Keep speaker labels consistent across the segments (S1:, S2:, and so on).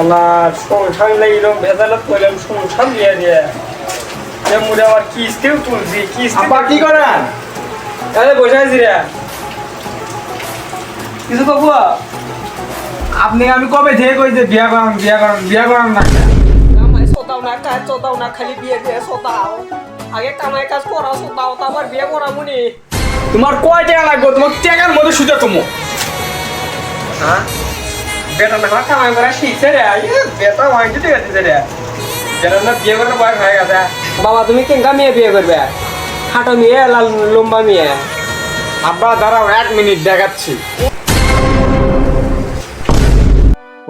S1: আমার সংসার নেই এরকম ভেজালত করলাম সংসার দিয়ে দিয়ে মুড়ে আবার কিস্তিও তুলছি কিস্তি
S2: আপা কি করেন?
S1: তাহলে বসে আছি রে
S2: কিছু তো বুয়া আপনি আমি কবে থেকে কই যে বিয়া করান না
S1: কামাই সোতাও না কাজ সোতাও না খালি বিয়ে দিয়ে সোতাও আগে কামাই কাজ করা সোতাও তারপর বিয়ে করা মুনি
S2: তোমার কয় টাকা লাগবে? তোমার টাকার মধ্যে সুযোগ কমো।
S1: হ্যাঁ বেটা না কামাই করা শিখছে রে বেটা অনেক ঠিক আছে রে বেটা না বিয়ে করার বয়স হয়ে গেছে বাবা তুমি কেঙ্কা মেয়ে বিয়ে করবে খাটো মেয়ে লাল লম্বা মেয়ে
S2: আব্বা দাঁড়াও 1 মিনিট দেখাচ্ছি।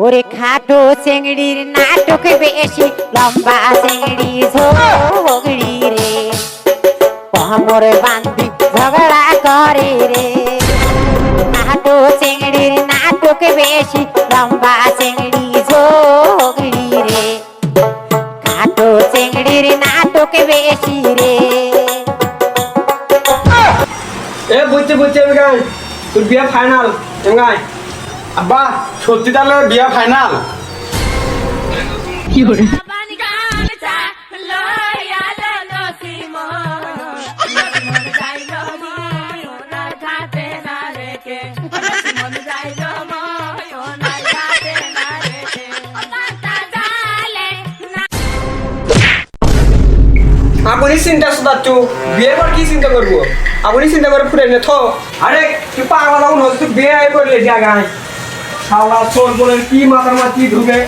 S3: ওরে খাটো চেংড়ির নাটক বেশি লম্বা চেংড়ি ঝগড়ি রে কোমর বান্ধি ঝগড়া করে রে খাটো চেংড়ির নাটক বেশি লম্বা চেংড়ি ঝগড়ি রে খাটো চেংড়ির নাটক বেশি রে
S1: এ বুঝছে বুঝছে গাই তোর বিয়ে ফাইনাল গাই
S2: আব্বা সত্যি তাহলে বিয়া ফাইনাল?
S1: আপনি চিন্তা শুধাচ্ছু বিয়ের পর কি চিন্তা করবো আপনি চিন্তা করে ফুটে নে থো আরে তুই পাগল হল তুই বিয়ে করলে জায়গায় শালা চোর বলে কি মাথার মাথি ঢুকে